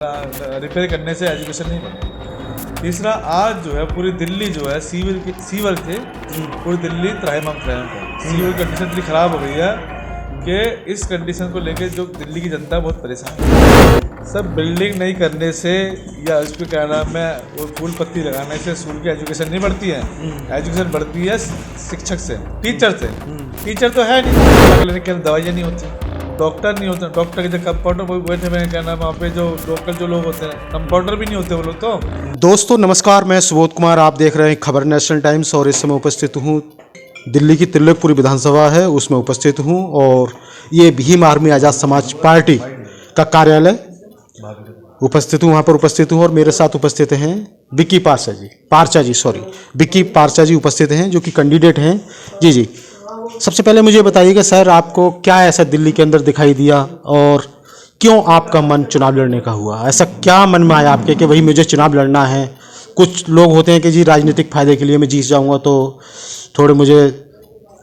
Repair करने से education नहीं बनेगा। तीसरा, आज जो है पूरी दिल्ली जो है सीवर से पूरी दिल्ली त्राहिमाम है। सीवर कंडीशन इतनी ख़राब हो गई है कि इस कंडीशन को लेके जो दिल्ली की जनता बहुत परेशान है। सब बिल्डिंग नहीं करने से या उस पर क्या नाम है वो फूल पत्ती लगाने से स्कूल की एजुकेशन नहीं बढ़ती है। एजुकेशन बढ़ती है शिक्षक से, टीचर से। टीचर तो है नहीं, क्लिनिक के अंदर दवाइयाँ नहीं होती, डॉक्टर नहीं होते। डॉक्टर के जो कंपाउंडर वो बैठे हुए क्या नाम वहाँ पे जो लोकल जो लोग होते हैं कंपाउंडर भी नहीं होते वो लोग। तो दोस्तों नमस्कार, मैं सुबोध कुमार, आप देख रहे हैं खबर नेशनल टाइम्स और इस समय उपस्थित हूँ दिल्ली की तिलकपुरी विधानसभा है उसमें उपस्थित हूँ और ये भीम आर्मी आज़ाद समाज पार्टी का कार्यालय उपस्थित हूँ, वहाँ पर उपस्थित हूँ और मेरे साथ उपस्थित हैं विक्की विक्की पारचा जी उपस्थित हैं जो कि कैंडिडेट हैं। जी, सबसे पहले मुझे बताइएगा सर, आपको क्या ऐसा दिल्ली के अंदर दिखाई दिया और क्यों आपका मन चुनाव लड़ने का हुआ? ऐसा क्या मन में आया आपके कि वही मुझे चुनाव लड़ना है? कुछ लोग होते हैं कि जी राजनीतिक फ़ायदे के लिए मैं जीत जाऊंगा तो थोड़े मुझे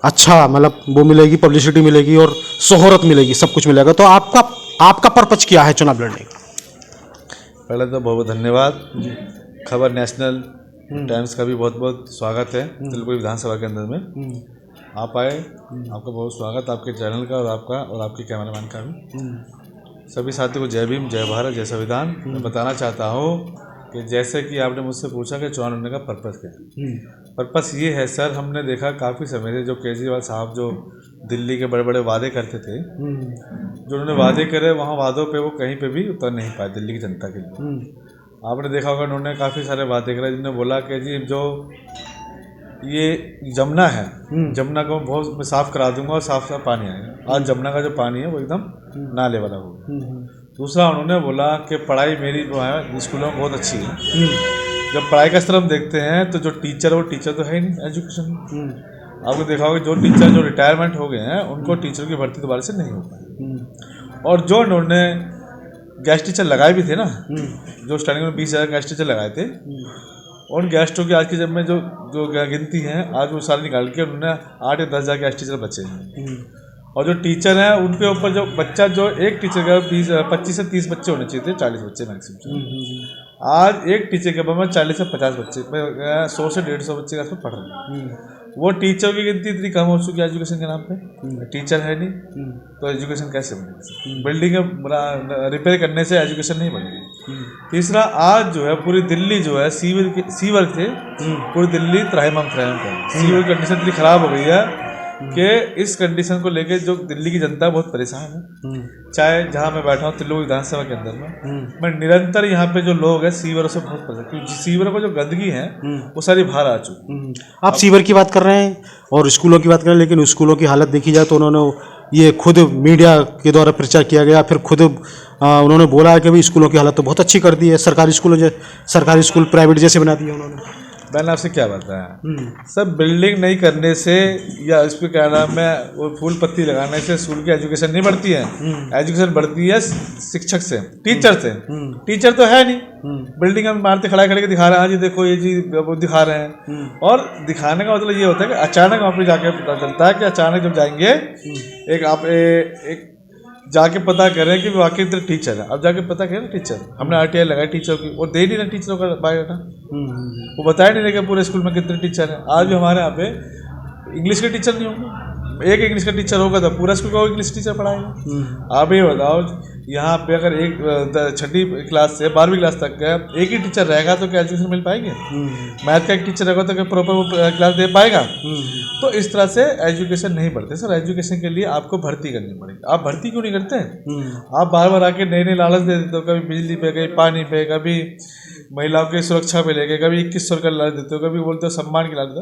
अच्छा मतलब वो मिलेगी, पब्लिसिटी मिलेगी और शोहरत मिलेगी, सब कुछ मिलेगा। तो आपका पर्पज क्या है चुनाव लड़ने का? पहले तो बहुत धन्यवाद। खबर नेशनल टाइम्स का भी बहुत बहुत स्वागत है तिलकपुरी विधानसभा के अंदर में आप आए। आपका बहुत स्वागत, आपके चैनल का और आपका और आपके कैमरामैन का भी। सभी साथियों को जय भीम, जय भारत, जय संविधान। मैं बताना चाहता हूँ कि जैसे कि आपने मुझसे पूछा कि चुनाव लड़ने का पर्पस क्या है। पर्पस ये है सर, हमने देखा काफ़ी समय से जो केजरीवाल साहब जो दिल्ली के बड़े बड़े वादे करते थे, जो उन्होंने वादे करे वहाँ वादों पे वो कहीं पे भी उतर नहीं पाए दिल्ली की जनता के लिए। आपने देखा होगा उन्होंने काफ़ी सारे वादे करे, जिन्होंने बोला कि जी जो ये जमुना है, जमुना को बहुत मैं साफ़ करा दूंगा और साफ पानी आएगा। आज जमुना का जो पानी है वो एकदम नाले वाला होगा। दूसरा उन्होंने बोला कि पढ़ाई मेरी जो है स्कूलों में बहुत अच्छी है। जब पढ़ाई का स्तर हम देखते हैं तो जो टीचर है वो टीचर तो है ही नहीं एजुकेशन। आपको देखा होगा जो टीचर जो रिटायरमेंट हो गए हैं उनको टीचर की भर्ती दोबारा से नहीं हो पाई। और जो उन्होंने गैस टीचर लगाए भी थे ना, जो स्टार्टिंग में 20,000 गैस टीचर लगाए थे, उन गैस्टों की आज की जब में जो गिनती है आज वो साल निकाल के उन्होंने 8 या 10 हज़ार गैस टीचर बचे हैं। और जो टीचर हैं उनके ऊपर जो बच्चा जो एक टीचर का 25 से 30 बच्चे होने चाहिए थे, 40 बच्चे मैक्सिमम। आज एक टीचर के ऊपर में 40 से 50 बच्चे 100 से 150 बच्चे के आसपास पढ़ रहे हैं। वो टीचर की गिनती इतनी कम हो चुकी है एजुकेशन के नाम पे। टीचर है नहीं तो एजुकेशन कैसे बनेगी? बिल्डिंग रिपेयर करने से एजुकेशन नहीं बनेगी। तीसरा, आज जो है पूरी दिल्ली जो है सीवर से पूरी दिल्ली त्राहिमाम है। सीवर कंडीशन इतनी ख़राब हो गई है कि इस कंडीशन को लेके जो दिल्ली की जनता बहुत परेशान है। चाहे जहाँ मैं बैठा हूँ तिलकपुरी विधानसभा के अंदर में, मैं निरंतर यहाँ पे जो लोग हैं सीवरों से बहुत परेशान, क्योंकि सीवरों को जो गंदगी है वो सारी बाहर आ चुकी। आप सीवर की बात कर रहे हैं और स्कूलों की बात कर रहे हैं, लेकिन स्कूलों की हालत देखी जाए तो उन्होंने ये खुद मीडिया के द्वारा प्रचार किया गया, फिर खुद उन्होंने बोला है कि भाई स्कूलों की हालत तो बहुत अच्छी कर दी है, सरकारी स्कूल प्राइवेट जैसे बना दिया उन्होंने। मैंने आपसे क्या बताया, सब बिल्डिंग नहीं करने से या इस पर क्या नाम है वो फूल पत्ती लगाने से स्कूल की एजुकेशन नहीं बढ़ती है। एजुकेशन बढ़ती है शिक्षक से, टीचर से। टीचर तो है नहीं, बिल्डिंग में मारते खड़ा के दिखा रहे हैं, जी देखो ये जी वो दिखा रहे हैं। और दिखाने का मतलब ये होता है कि अचानक वहाँ पे जाके पता चलता है कि अचानक जब जाएंगे एक जाके पता करें कि वाकई इधर टीचर है। अब जाके पता करें टीचर, हमने RTI लगाई टीचर की और दे नहीं रहे टीचरों का बायोडाटा। वो बताया नहीं रहे कि पूरे स्कूल में कितने टीचर हैं। आज भी हमारे यहाँ पे इंग्लिश के टीचर नहीं होंगे, एक इंग्लिश का टीचर होगा तो पूरा स्कूल का इंग्लिश टीचर पढ़ाएगा। आप ये बताओ, यहाँ पे अगर एक 6ठी क्लास से 12वीं क्लास तक का एक ही टीचर रहेगा तो क्या एजुकेशन मिल पाएगी? मैथ का एक टीचर रहेगा तो क्या प्रॉपर वो क्लास दे पाएगा? तो इस तरह से एजुकेशन नहीं बढ़ते सर। एजुकेशन के लिए आपको भर्ती करनी पड़ेगी। आप भर्ती क्यों नहीं करते? आप बार बार आके नए नए लालच दे देते हो, कभी बिजली पे, कभी पानी पे, कभी महिलाओं की सुरक्षा पे लेके, कभी 2100 का लालच देते हो, कभी बोलते हो सम्मान की लालच दो।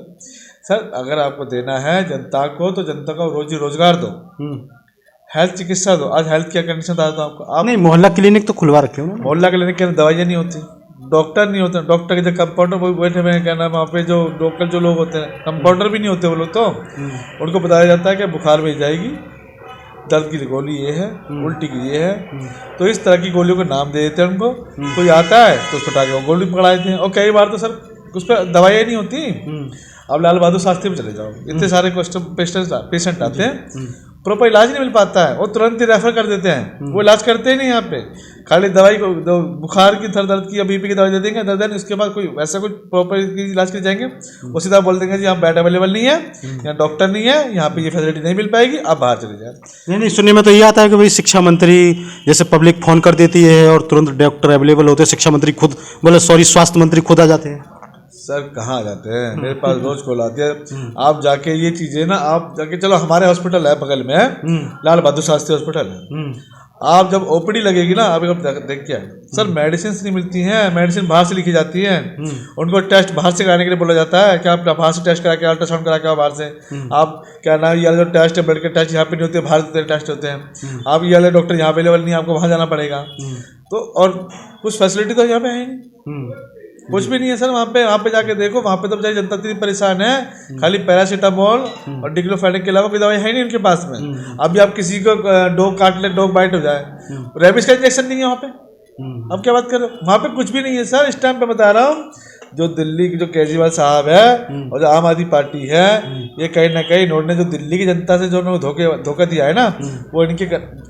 सर अगर आपको देना है जनता को तो जनता को रोजी रोजगार दो, हेल्थ चिकित्सा दो। आज हेल्थ क्या कंडीशन बताता हूँ आपको। आप नहीं, मोहल्ला क्लिनिक तो खुलवा रखे हो ना? मोहल्ला क्लिनिक के अंदर दवाइयाँ नहीं होती, डॉक्टर नहीं होते। डॉक्टर के जो कंपाउंडर वो बैठे हुए हैं क्या नाम वहाँ पे जो लोकल जो लोग होते हैं कंपाउंडर भी नहीं होते वो लोग। तो उनको बताया जाता है कि बुखार में जाएगी, दर्द की गोली ये है, उल्टी की ये है। तो इस तरह की गोलियों के नाम दे देते हैं उनको। कोई आता है तो उसको टाके गोली पकड़ा देते हैं। और कई बार तो सर उस पर दवाइयाँ नहीं होती। अब लाल बहादुर शास्त्री में चले जाओ, इतने सारे पेशेंट आते हैं, प्रॉपर इलाज नहीं मिल पाता है, वो तुरंत ही रेफर कर देते हैं, वो इलाज करते ही नहीं यहाँ पे। खाली दवाई को बुखार की, दर्द की या बीपी की दवाई दे देंगे, दर्द है, उसके बाद कोई वैसा कुछ प्रॉपर इलाज के जाएंगे, वो सीधा बोल देंगे जी यहाँ बेड अवेलेबल नहीं है, यहाँ डॉक्टर नहीं है, यहाँ पे ये फैसिलिटी नहीं मिल पाएगी, आप बाहर चले जाए। नहीं, सुनने में तो ये आता है कि भाई शिक्षा मंत्री जैसे पब्लिक फ़ोन कर देती है और तुरंत डॉक्टर अवेलेबल होते हैं, शिक्षा मंत्री खुद बोले सॉरी स्वास्थ्य मंत्री खुद आ जाते हैं। सर कहाँ आ जाते हैं, मेरे पास रोज कॉल आती है। आप जाके ये चीज़ें ना, आप जाके चलो, हमारे हॉस्पिटल है बगल में, लाल बहादुर शास्त्री हॉस्पिटल है, आप जब ओपीडी लगेगी ना, अभी आप देख के आए सर, मेडिसिन नहीं मिलती हैं, मेडिसिन बाहर से लिखी जाती है, उनको टेस्ट बाहर से कराने के लिए बोला जाता है कि आप बाहर से टेस्ट करा के, अल्ट्रासाउंड करा के आओ बाहर से। आप क्या नाम, ये वाले जो टेस्ट है, ब्लड के टेस्ट यहाँ पे नहीं होते, बाहर टेस्ट होते हैं। आप ये वाले डॉक्टर यहाँ अवेलेबल नहीं है, आपको वहाँ जाना पड़ेगा। तो और कुछ फैसिलिटी तो यहाँ पे है नहीं, कुछ भी नहीं है सर। वहाँ पे जाके देखो, वहाँ पे तो बेचारी जनता इतनी परेशान है, खाली पैरासीटामोल और डिक्लोफेनाक के अलावा कोई दवाई है नहीं उनके पास में। अभी आप किसी को डॉग काट ले, डॉग बाइट हो जाए, रेबिस का इंजेक्शन नहीं है वहाँ पे, अब क्या बात करो, वहाँ पे कुछ भी नहीं है सर। इस टाइम पे बता रहा हूँ, जो दिल्ली की जो केजरीवाल साहब है और जो आम आदमी पार्टी है, ये कहीं ना कहीं इन्होंने जो दिल्ली की जनता से जो धोखा दिया है ना, वो इनके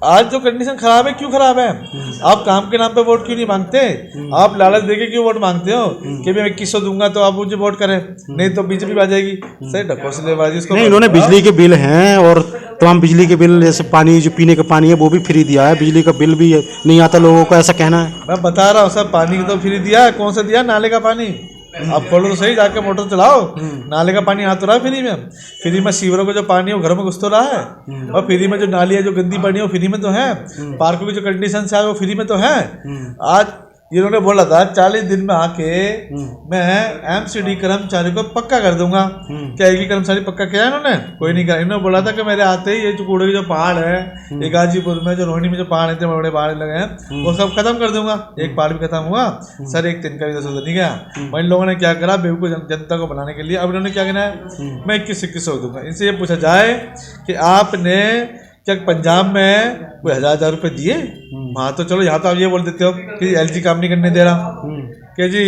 आज जो कंडीशन खराब है, क्यों खराब है? आप काम के नाम पे वोट क्यों नहीं मांगते? आप लालच देके क्यों वोट मांगते हो कि मैं 2100 दूंगा तो आप मुझे वोट करें, नहीं तो बीजेपी आ जाएगी। सही ढकोसलेबाजी इसको। नहीं, इन्होंने बिजली के बिल हैं और तमाम बिजली के बिल, जैसे पानी जो पीने का पानी है वो भी फ्री दिया है, बिजली का बिल भी नहीं आता लोगों को, ऐसा कहना है। मैं बता रहा हूँ सर, पानी तो फ्री दिया है, कौन सा दिया? नाले का पानी। आप खोलो तो सही, जाके मोटर चलाओ, नाले का पानी आ तो रहा है फ्री में। फ्री में सीवरों का जो पानी है वो घरों में घुस तो रहा है, और फ्री में जो नाली है, जो गंदी पानी है वो फ्री में तो है। पार्कों की जो कंडीशन है वो फ्री में तो है। आज इन्होंने बोला था 40 दिन में आके मैं एमसीडी कर्मचारी को पक्का कर दूंगा। क्या एक ही कर्मचारी पक्का किया इन्होंने? कोई नहीं किया। इन्होंने बोला था कि मेरे आते ही ये जो कूड़े की जो पहाड़ है, ये गाजीपुर में जो रोहिणी में जो पहाड़ इतने बड़े पहाड़ लगे हैं, वो सब खत्म कर दूंगा। एक पहाड़ भी खत्म हुआ सर, एक दिन का भी 10 नहीं गया। वही लोगों ने क्या करा, बेवकूफ जनता को बनाने के लिए अब इन्होंने क्या कहना है, मैं 2100 दूंगा। इनसे ये पूछा जाए कि आपने क्या पंजाब में कोई 1000 रुपये दिए? वहाँ तो चलो, यहाँ तो आप ये बोल देते हो कि एलजी काम नहीं करने दे रहा, कि जी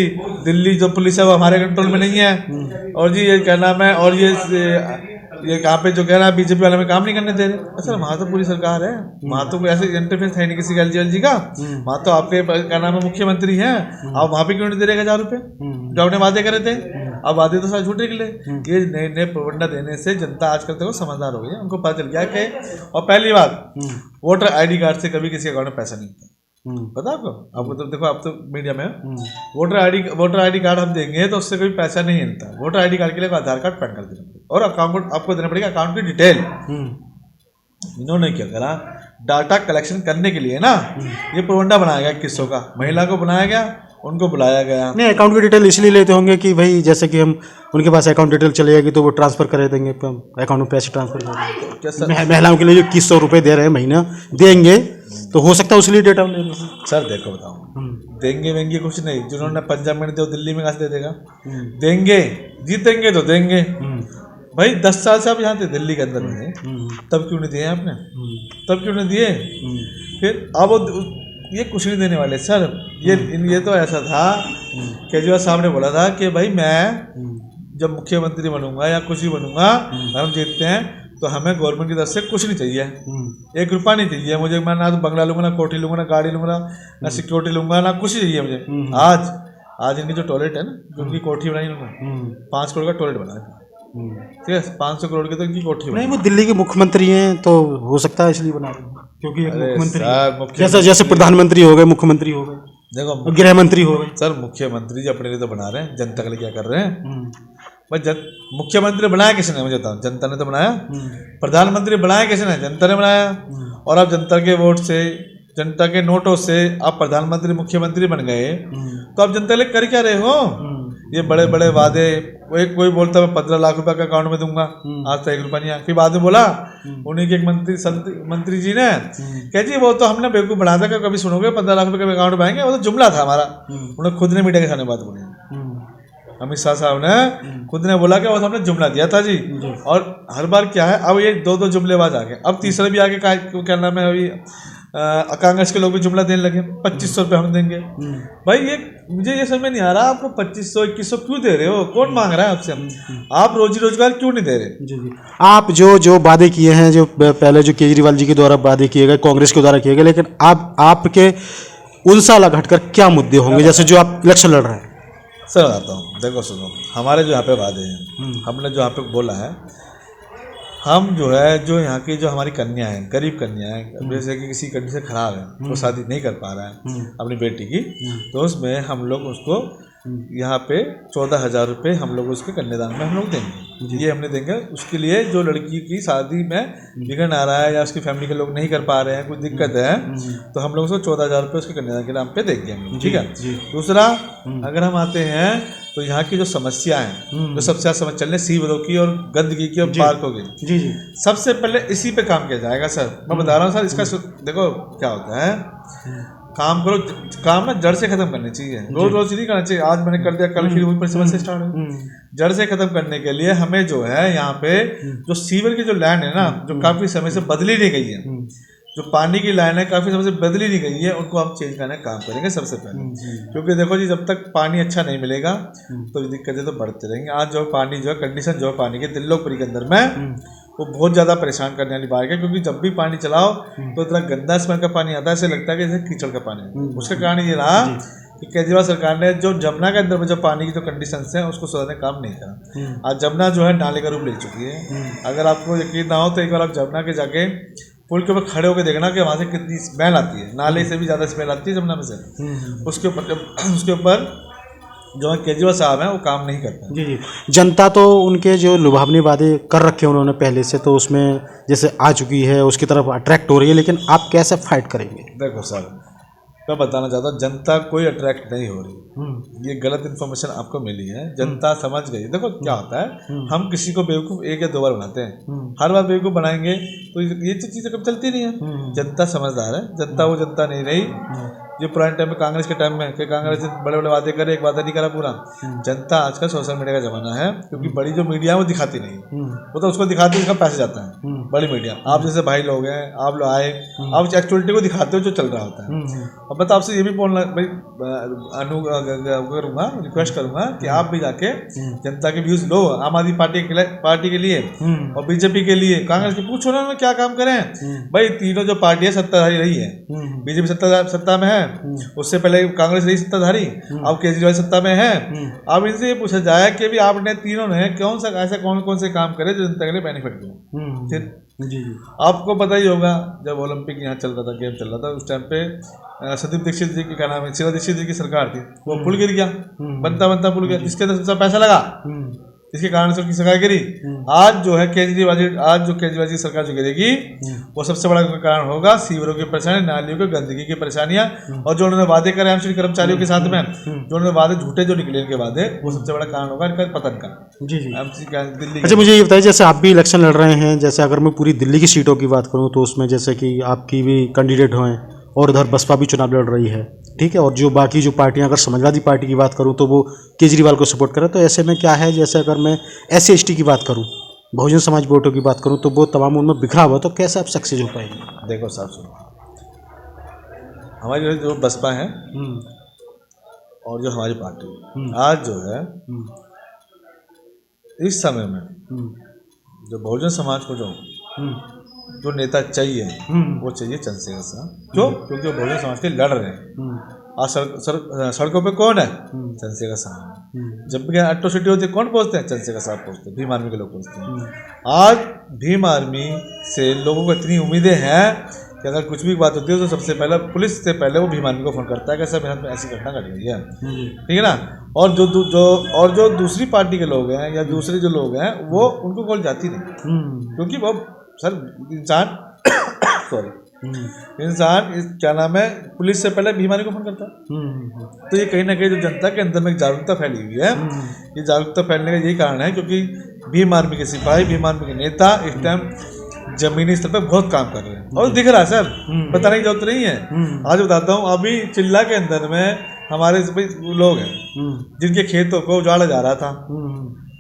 दिल्ली जो पुलिस है वो हमारे कंट्रोल में नहीं है, और जी ये क्या नाम है, और ये कहाँ पे जो कह रहा है बीजेपी वाले में काम नहीं करने दे रहे। अच्छा, वहाँ तो पूरी सरकार है, वहाँ तो कोई ऐसे इंटरफेस है नहीं किसी का एलजी का। वहाँ तो आपके क्या नाम है मुख्यमंत्री हैं, आप वहाँ पे क्यों नहीं दे रहे 1000 रुपये जो आपने वादे करे थे? अब वादे तो सारे झूठ निकले। ये नए नए प्रोपगेंडा देने से जनता आजकल तक समझदार हो गई है, उनको पता चल गया कि, और पहली बात, वोटर आईडी कार्ड से कभी किसी अकाउंट में पैसा नहीं होता, पता आपको तो देखो, आप तो मीडिया में वोटर आईडी कार्ड हम देंगे तो उससे कोई पैसा नहीं मिलता। वोटर आईडी कार्ड के लिए आधार कार्ड पैन कार्ड देना पड़ेगा, और अकाउंट आपको देना पड़ेगा, अकाउंट की डिटेल। इन्होंने क्या करा, डाटा कलेक्शन करने के लिए ना ये प्रोपगेंडा बनाया गया 2100 का, महिला को बनाया गया, उनको बुलाया गया। नहीं, अकाउंट की डिटेल इसलिए लेते होंगे कि भाई जैसे कि हम उनके पास अकाउंट डिटेल चली जाएगी तो वो ट्रांसफर कर देंगे, अकाउंट में पैसे ट्रांसफर कर देंगे। महिलाओं के लिए जो 2100 रुपये दे रहे हैं महीना देंगे, तो हो सकता है उसलिए डेटा ले लें। सर देखो बताओ, देंगे वेंगे कुछ नहीं, जिन्होंने पंजाब में दिया दिल्ली में कहाँ से दे देगा? देंगे, जीतेंगे तो देंगे। भाई 10 साल से आप यहाँ थे दिल्ली के अंदर में, तब क्यों नहीं दिए आपने? तब क्यों नहीं दिए? फिर अब ये कुछ नहीं देने वाले सर। ये तो ऐसा था, केजरीवाल साहब ने बोला था कि भाई मैं जब मुख्यमंत्री बनूंगा या कुछ भी बनूंगा, हम जीतते हैं तो हमें गवर्नमेंट की तरफ से कुछ नहीं चाहिए, 1 रुपया नहीं चाहिए मुझे। मैं ना तो बंगला लूंगा, ना कोठी लूंगा, ना गाड़ी लूंगा, ना सिक्योरिटी लूंगा, ना कुछ चाहिए मुझे। आज इनकी जो टॉयलेट है ना, जो उनकी कोठी बनाई उन्होंने, 5 करोड़ का टॉयलेट बना है, ठीक है, 500 करोड़ की तो इनकी कोठी नहीं। वो दिल्ली के मुख्यमंत्री हैं तो हो सकता है इसलिए बना रहे हैं, क्योंकि मुख्यमंत्री जैसे प्रधानमंत्री हो गए, मुख्यमंत्री हो गए, देखो गृह मंत्री हो गए। सर मुख्यमंत्री जी अपने लिए तो बना रहे हैं, जनता के लिए क्या कर रहे हैं? भाई मुख्यमंत्री बनाया किसने? मुझे बताओ, जनता ने तो बनाया। प्रधानमंत्री बनाया किसने? जनता ने बनाया। और आप जनता के वोट से, जनता के नोटों से आप प्रधानमंत्री मुख्यमंत्री बन गए, तो आप जनता के लिए कर क्या रहे हो? ये बड़े बड़े वादे, कोई बोलता मैं 15 लाख रुपए का अकाउंट में दूंगा, आज तक 1 रुपया नहीं आया। फिर बाद में बोला उन्हीं के एक मंत्री जी ने कह जी वो तो हमने बेवकूफ़ बना था, कभी सुनोगे 15 लाख रुपए के अकाउंट में आएंगे, वो तो जुमला था हमारा। उन्होंने खुद ने मीडिया के सामने बात बोली, अमित शाह साहब ने खुद ने बोला कि वो हमने जुमला दिया था जी। और हर बार क्या है, अब ये 2 जुमलेबाज आ गए, अब तीसरा भी आगे क्या नाम है, अभी कांग्रेस के लोग भी जुमला देने लगे 2500 रुपये हम देंगे। भाई ये मुझे ये समझ में नहीं आ रहा, आपको 2500 2100 क्यों दे रहे हो? कौन मांग रहा है आपसे? आप रोजी रोजगार क्यों नहीं दे रहे? जी जी। आप जो वादे किए हैं, जो पहले जो केजरीवाल जी के द्वारा वादे किए गए, कांग्रेस के द्वारा किए गए, लेकिन अब आपके उनसे अलग हटकर क्या मुद्दे होंगे, जैसे जो आप इलेक्शन लड़ रहे हैं? सर बताता हूँ, देखो सुनो, हमारे जो यहाँ पे वादे हैं, हमने जो यहाँ पे बोला है, हम जो है जो यहाँ की जो हमारी कन्या है, गरीब कन्या है, जैसे कि किसी कंडीशन खराब है, वो शादी नहीं कर पा रहा है अपनी बेटी की, तो उसमें हम लोग उसको यहाँ पे 14,000 रुपये हम लोग उसके कन्यादान में हम लोग देंगे। ये हमने देंगे उसके लिए जो लड़की की शादी में विघ्न आ रहा है या उसकी फैमिली के लोग नहीं कर पा रहे हैं, कुछ दिक्कत है, तो हम लोग उसको 14,000 रुपये उसके कन्यादान के नाम पे देंगे हम लोग, ठीक है। दूसरा, अगर हम आते हैं तो यहाँ की जो समस्या है, जो सबसे ज़्यादा समस्या चल रही, सीवरों की और गंदगी की और पार्कों की, जी जी, सबसे पहले इसी पे काम किया जाएगा सर। मैं बता रहा हूँ सर, इसका देखो क्या होता है, काम करो, काम ना जड़ से खत्म करनी चाहिए, रोज रोज नहीं करना चाहिए। आज मैंने कर दिया, कल फिर वही पर समस्या स्टार्ट हो। जड़ से खत्म करने के लिए हमें जो है यहाँ पे जो सीवर की जो लैंड है ना, जो काफी समय से बदली नहीं गई है, जो पानी की लाइन है काफी समय से बदली नहीं गई है, उनको हम चेंज करने का काम करेंगे सबसे पहले। क्योंकि देखो जी, जब तक पानी अच्छा नहीं मिलेगा तो दिक्कतें तो बढ़ते रहेंगे। आज जो पानी जो है कंडीशन जो है पानी के दिल्लोपुरी के अंदर में वो बहुत ज़्यादा परेशान करने वाली बात है, क्योंकि जब भी पानी चलाओ तो इतना गंदा स्मेल का पानी आता है, ऐसे लगता है कि जैसे कीचड़ का पानी। उसका कारण ये रहा कि केजरीवाल सरकार ने जो जमुना के अंदर में जो पानी की जो कंडीशंस हैं उसको सुधारने का काम नहीं करा। आज जमुना जो है नाले का रूप ले चुकी है। अगर आपको यकीन ना हो तो एक बार आप जमुना के जाके पुल के ऊपर खड़े होकर देखना कि वहाँ से कितनी स्मेल आती है, नाले से भी ज़्यादा स्मेल आती है जमुना में से। उसके ऊपर जो केजरीवाल साहब हैं वो काम नहीं करते। जी जी। जनता तो उनके जो लुभावनी वादे कर रखे हैं उन्होंने पहले से, तो उसमें जैसे आ चुकी है, उसकी तरफ अट्रैक्ट हो रही है, लेकिन आप कैसे फाइट करेंगे? देखो सर, मैं बताना चाहता हूँ, जनता कोई अट्रैक्ट नहीं हो रही। ये गलत इन्फॉर्मेशन आपको मिली है, जनता समझ गई। देखो क्या होता है, हम किसी को बेवकूफ़ एक या दो बार बनाते हैं, हर बार बेवकूफ़ बनाएंगे तो ये चीज़ें कब चलती नहीं है। जनता समझदार है, जनता वो जनता नहीं रही जो पुराने टाइम में कांग्रेस के टाइम में कि कांग्रेस ने बड़े बड़े वादे करे, एक वादा नहीं करा पूरा। जनता आजकल सोशल मीडिया का जमाना है, क्योंकि बड़ी जो मीडिया है वो दिखाती नहीं, वो तो उसको दिखाती है जिसका पैसे जाता है। बड़ी मीडिया, आप जैसे भाई लोग हैं, आप लोग आए, आप एक्चुअलिटी को दिखाते हो जो चल रहा होता है। अब मैं तो आपसे ये भी बोलना भाई करूँगा, रिक्वेस्ट करूँगा कि आप भी जाके जनता के व्यूज़ लो, आम आदमी पार्टी के लिए और बीजेपी के लिए, कांग्रेस के पूछो ना क्या काम करें। भाई तीनों जो पार्टियां सत्ताधारी रही है, बीजेपी सत्ता में है, उससे पहले कांग्रेस रही सत्ताधारी, अब केजरीवाल सत्ता में है। अब इनसे ये पूछा जाए कि भी आपने तीनों ने कौन सा ऐसा कौन कौन से काम करे जो जनता के लिए बेनिफिट दो। फिर जी आपको पता ही होगा, जब ओलंपिक यहाँ चल रहा था, गेम चल रहा था, उस टाइम पे सतीश दीक्षित जी की क्या नाम है, शीला दीक्षित जी की सरकार थी, वो पुल गिर गया, बनता पुल गया, इसके अंदर सबसे पैसा लगा, इसके कारण से उनकी सरकार गिरी। आज जो है केजरीवाल जी सरकार जो गिरेगी, वो सबसे बड़ा कारण होगा सीवरों की परेशानी, नालियों की गंदगी की परेशानियां, और जो उन्होंने वादे करे एमसी कर्मचारियों के साथ में, जो उन्होंने वादे झूठे जो निकले इनके वादे, वो सबसे बड़ा कारण होगा इनका पतन का। जी जी। एमसी का दिल्ली। अच्छा, मुझे ये बताइए, जैसे आप भी इलेक्शन लड़ रहे हैं, जैसे अगर मैं पूरी दिल्ली की सीटों की बात करूँ तो उसमें जैसे कि आपकी भी कैंडिडेट हैं और उधर बसपा भी चुनाव लड़ रही है, ठीक है, और जो बाकी जो पार्टियां, अगर समाजवादी पार्टी की बात करूं तो वो केजरीवाल को सपोर्ट करे, तो ऐसे में क्या है, जैसे अगर मैं SC/ST की बात करूं, बहुजन समाज वोटों की बात करूं, तो वो तमाम उनमें बिखरा हुआ, तो कैसे आप सक्सेस हो पाएंगे? देखो साहब सुनो, हमारी जो बसपा है और जो हमारी पार्टी आज जो है इस समय में जो बहुजन समाज को जो नेता चाहिए वो चाहिए चंद्रशेखर साहब। क्यों? क्योंकि वो बहुजन समाज के लड़ रहे हैं। आज सड़कों पे कौन है? चंद्रशेखर साहब। जब भी एट्रोसिटी होती है कौन पहुंचते हैं? चंद्रशेखर साहब पहुंचते हैं, भीम आर्मी के लोग पहुंचते हैं। आज भीम आर्मी से लोगों को इतनी उम्मीदें हैं कि अगर कुछ भी बात होती है तो सबसे पहले पुलिस से पहले वो भीम आर्मी को फोन करता है कि सर मेरे हाथ में ऐसी घटना घट गई है, ठीक है ना। और जो दूसरी पार्टी के लोग हैं या दूसरे जो लोग हैं वो उनको कॉल जाती नहीं, क्योंकि वो सर इंसान क्या नाम है, पुलिस से पहले भीम आर्मी को फोन करता है। तो ये कहीं ना कहीं जो जनता के अंदर में एक जागरूकता फैली हुई है, ये जागरूकता फैलने का यही कारण है क्योंकि भीम आर्मी के सिपाही, भीम आर्मी के नेता इस टाइम जमीनी स्तर पर बहुत काम कर रहे हैं और दिख रहा है सर, बताने की जरूरत नहीं है। आज बताता हूँ, अभी चिल्ला के अंदर में हमारे लोग हैं जिनके खेतों को उजाड़ा जा रहा था,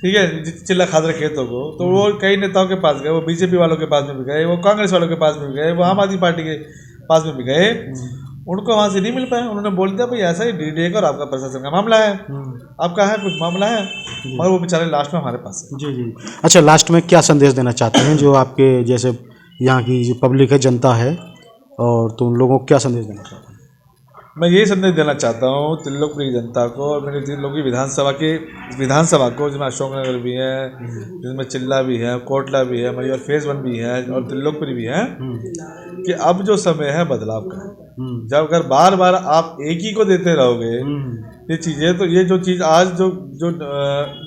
ठीक है, चिल्ला खाद रहे खेतों को, तो वो कई नेताओं के पास गए, वो बीजेपी वालों के पास में भी गए, वो कांग्रेस वालों के पास में भी गए, वो आम आदमी पार्टी के पास में भी गए, उनको वहाँ से नहीं मिल पाए। उन्होंने बोल दिया भाई ऐसा ही DDA का और आपका प्रशासन का मामला है, आपका है कुछ मामला है, और वो बेचारे लास्ट में हमारे पास है। जी जी। अच्छा, लास्ट में क्या संदेश देना चाहते हैं जो आपके जैसे यहाँ की जो पब्लिक है, जनता है, और तो उन लोगों को क्या संदेश देना चाहते हैं? मैं यही संदेश देना चाहता हूँ त्रिलोकपुरी की जनता को और मेरे त्रिलोकी विधानसभा को, जिसमें अशोकनगर भी है, जिसमें चिल्ला भी है, कोटला भी है, मयूर फेज 1 भी है और त्रिलोकपुरी भी है, कि अब जो समय है बदलाव का है। जब अगर बार बार आप एक ही को देते रहोगे ये चीज़ें, तो ये जो चीज़ आज जो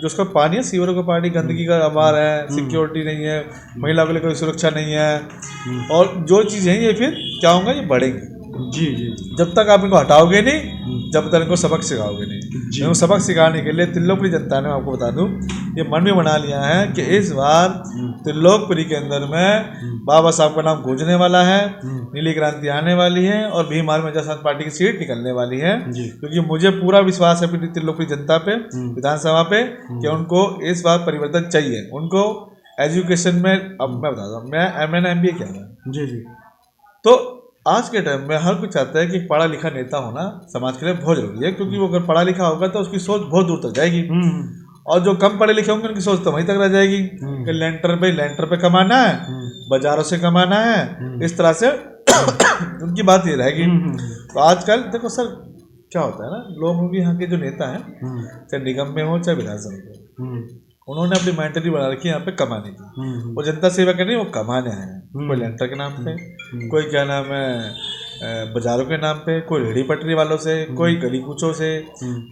उसका पानी है, सीवरों का पानी, गंदगी का अभाव है, सिक्योरिटी नहीं है, महिलाओं के लिए कोई सुरक्षा नहीं है, और जो चीज़ें हैं ये फिर क्या होगा, ये बढ़ेंगी। जी जी। जब तक आप इनको हटाओगे नहीं, जब तक इनको सबक सिखाओगे नहीं। इनको सबक सिखाने के लिए त्रिलोकपुरी जनता ने, आपको बता दूं, ये मन में बना लिया है कि इस बार त्रिलोकपुरी के अंदर में बाबा साहब का नाम गूंजने वाला है, नीली क्रांति आने वाली है और भीम आर्मी जनता पार्टी की सीट निकलने वाली है। क्योंकि मुझे पूरा विश्वास है अपनी त्रिलोकपुरी जनता पे, विधानसभा पे, कि उनको इस बार परिवर्तन चाहिए। उनको एजुकेशन में, अब मैं बताता हूँ, मैंने MBA किया है। जी जी। तो आज के टाइम में हर कोई चाहता है कि पढ़ा लिखा नेता होना समाज के लिए बहुत जरूरी है, क्योंकि वो अगर पढ़ा लिखा होगा तो उसकी सोच बहुत दूर तक जाएगी, और जो कम पढ़े लिखे होंगे उनकी सोच तो वहीं तक रह जाएगी कि लेंटर पे कमाना है, बाजारों से कमाना है, इस तरह से उनकी बात ये रहेगी। तो आजकल देखो सर क्या होता है ना, लोगों की यहाँ के जो नेता हैं, चाहे निगम में हो चाहे विधानसभा में, उन्होंने अपनी मेंटली बना रखी है यहाँ पे कमाने की। वो जनता सेवा करनी है, वो कमाने आए हैं। कोई लेंटर के नाम पे, कोई क्या नाम है बाजारों के नाम पे, कोई रेहड़ी पटरी वालों से, कोई गली कूचों से।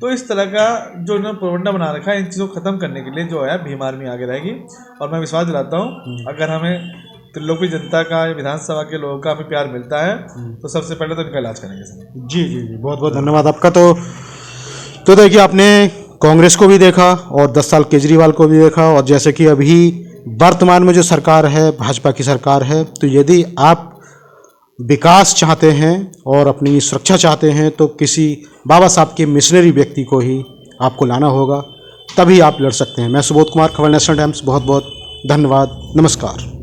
तो इस तरह का जो इन्होंने प्रबंधन बना रखा है, इन चीज़ों को खत्म करने के लिए जो है भीम आर्मी आगे रहेगी। और मैं विश्वास दिलाता हूँ अगर हमें त्रिलोकपुरी जनता का, विधानसभा के लोगों का हमें प्यार मिलता है तो सबसे पहले तो इनका इलाज करेंगे सर। जी जी जी, बहुत बहुत धन्यवाद आपका। तो देखिए, आपने कांग्रेस को भी देखा और 10 साल केजरीवाल को भी देखा, और जैसे कि अभी वर्तमान में जो सरकार है, भाजपा की सरकार है, तो यदि आप विकास चाहते हैं और अपनी सुरक्षा चाहते हैं तो किसी बाबा साहब के मिशनरी व्यक्ति को ही आपको लाना होगा, तभी आप लड़ सकते हैं। मैं सुबोध कुमार, खबर नेशनल टाइम्स, बहुत बहुत धन्यवाद, नमस्कार।